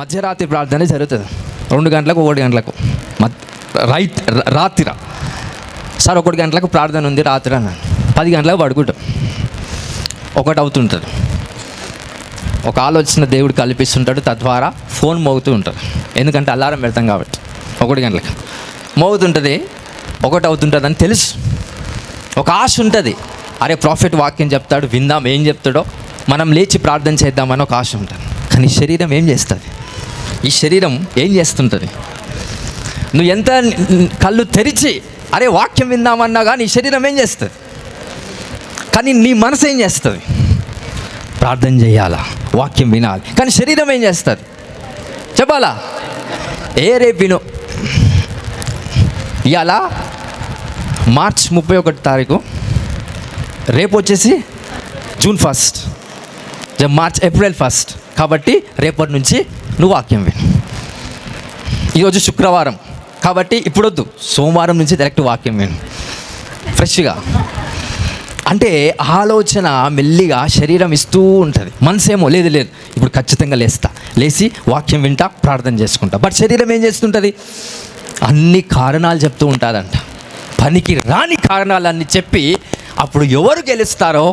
మధ్యరాత్రి ప్రార్థన జరుగుతుంది 2 గంటలకు 1 గంటలకు రాత్రి సార్ 1 గంటలకు ప్రార్థన ఉంది రాత్రి అన్నాను. 10 గంటలకు పడుకుంటాం. 1 అవుతుంటుంది. ఒక ఆలోచన దేవుడు కల్పిస్తుంటాడు, తద్వారా ఫోన్ మోగుతూ ఉంటుంది. ఎందుకంటే అలారం పెడతాం కాబట్టి 1 గంటలకు మోగుతుంటుంది. 1 అవుతుంటుంది అని తెలుసు. ఒక ఆశ ఉంటుంది, అరే ప్రాఫిట్ వాక్యం చెప్తాడు, విందాం ఏం చెప్తాడో, మనం లేచి ప్రార్థన చేద్దామని ఒక ఆశ ఉంటుంది. కానీ శరీరం ఏం చేస్తుంది? ఈ శరీరం ఏం చేస్తుంటుంది? నువ్వు ఎంత కళ్ళు తెరిచి అరే వాక్యం విందామన్నా కానీ ఈ శరీరం ఏం చేస్తుంది? కానీ నీ మనసు ఏం చేస్తుంది? ప్రార్థన చేయాలా, వాక్యం వినాలి. కానీ శరీరం ఏం చేస్తుంది? చెప్పాలా? రేపు విను. ఇవాళ మార్చ్ 31 రేపు వచ్చేసి జూన్ 1, ఏప్రిల్ 1. కాబట్టి రేపటి నుంచి నువ్వు వాక్యం విను. ఈరోజు శుక్రవారం కాబట్టి ఇప్పుడొద్దు, సోమవారం నుంచి డైరెక్ట్ వాక్యం విను ఫ్రెష్గా. అంటే ఆలోచన మెల్లిగా శరీరం ఇస్తూ ఉంటుంది, మనసేమో లేదు ఇప్పుడు ఖచ్చితంగా లేచి వాక్యం వింటా, ప్రార్థన చేసుకుంటా. బట్ శరీరం ఏం చేస్తుంటుంది? అన్ని కారణాలు చెప్తూ ఉంటుందంట, పనికి రాని కారణాలన్నీ చెప్పి. అప్పుడు ఎవరు గెలుస్తారో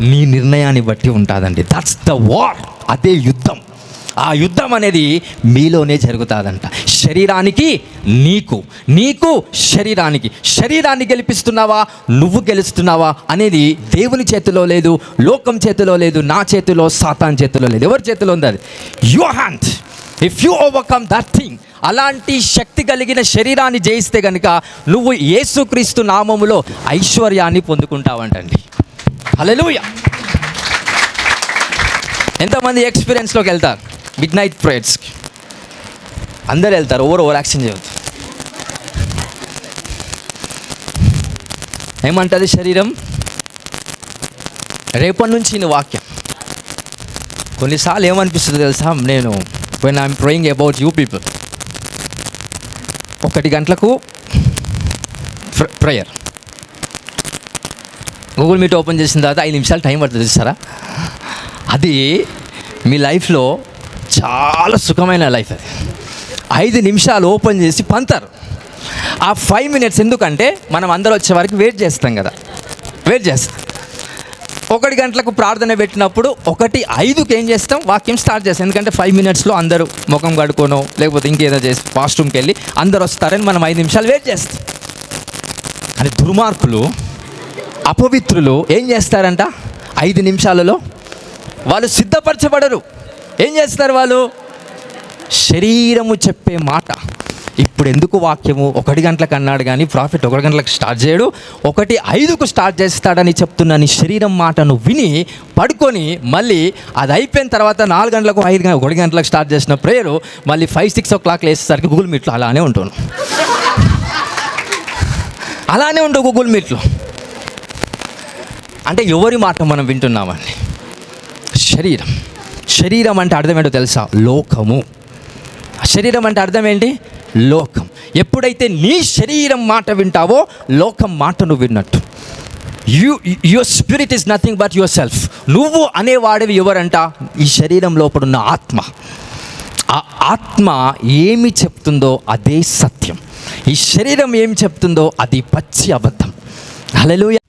నీ నిర్ణయాన్ని బట్టి ఉంటుందండి. That's the war. అదే యుద్ధం. ఆ యుద్ధం అనేది మీలోనే జరుగుతుందంట. శరీరానికి నీకు శరీరాన్ని గెలిపిస్తున్నావా, నువ్వు గెలుస్తున్నావా అనేది దేవుని చేతిలో లేదు, లోకం చేతిలో లేదు, నా చేతిలో, సాతాన్ చేతిలో లేదు. ఎవరి చేతిలో ఉంది? అది your hand. If you overcome that thing, అలాంటి శక్తి కలిగిన శరీరాన్ని జయిస్తే కనుక నువ్వు యేసుక్రీస్తు నామములో ఐశ్వర్యాన్ని పొందుకుంటావంటండి. హల్లెలూయా. ఎంతమంది ఎక్స్పీరియన్స్లోకి వెళ్తారు? మిడ్ నైట్ ప్రేయర్స్కి అందరు వెళ్తారు. ఓవర్ యాక్షన్ చేయవద్దు. ఏమంటుంది శరీరం? రేపటి నుంచి నీ వాక్యం. కొన్నిసార్లు ఏమనిపిస్తుంది తెలుసా? నేను when I'm praying about you people, 1 గంటలకు ప్రేయర్, గూగుల్ మీట్ ఓపెన్ చేసిన తర్వాత 5 నిమిషాలు టైం పడుతుంది చూస్తారా? అది మీ లైఫ్లో చాలా సుఖమైన లైఫ్. అది 5 నిమిషాలు ఓపెన్ చేసి పంతారు. ఆ 5 మినిట్స్ ఎందుకంటే మనం అందరూ వచ్చే వరకు వెయిట్ చేస్తాం కదా, 1 గంటలకు ప్రార్థన పెట్టినప్పుడు 1:05కి ఏం చేస్తాం? వాక్యం స్టార్ట్ చేస్తాం. ఎందుకంటే 5 మినిట్స్లో అందరూ ముఖం కడుకోనో లేకపోతే ఇంకేదో చేసి వాష్రూమ్కి వెళ్ళి అందరూ వస్తారని మనం 5 నిమిషాలు వెయిట్ చేస్తాం. కానీ దుర్మార్గులు, అపవిత్రులు ఏం చేస్తారంట? 5 నిమిషాలలో వాళ్ళు సిద్ధపరచబడరు. ఏం చేస్తారు వాళ్ళు? శరీరము చెప్పే మాట. ఇప్పుడు ఎందుకు వాక్యము 1 గంటలకు అన్నాడు కానీ ప్రాఫిట్ 1 గంటలకు స్టార్ట్ చేయడు, 1:05కు స్టార్ట్ చేస్తాడని చెప్తున్నా. నీ శరీరం మాటను విని పడుకొని మళ్ళీ అది అయిపోయిన తర్వాత 4 గంటలకు 1 గంటలకు స్టార్ట్ చేసిన ప్రేయరు మళ్ళీ 5-6 o'clock లేసేసరికి గూగుల్ మీట్లో అలానే ఉంటాను. అలానే ఉండవు గూగుల్ మీట్లో. అంటే ఎవరి మాట మనం వింటున్నామండి? శరీరం అంటే అర్థం ఏంటో తెలుసా? లోకము. శరీరం అంటే అర్థం ఏంటి? లోకం. ఎప్పుడైతే నీ శరీరం మాట వింటావో లోకం మాట నువ్వు విన్నట్టు. Your spirit is nothing but your self. నువ్వు అనేవాడివి ఎవరంట? ఈ శరీరం లోపడున్న ఆత్మ. ఆ ఆత్మ ఏమి చెప్తుందో అదే సత్యం. ఈ శరీరం ఏమి చెప్తుందో అది పచ్చి అబద్ధం. హల్లెలూయా.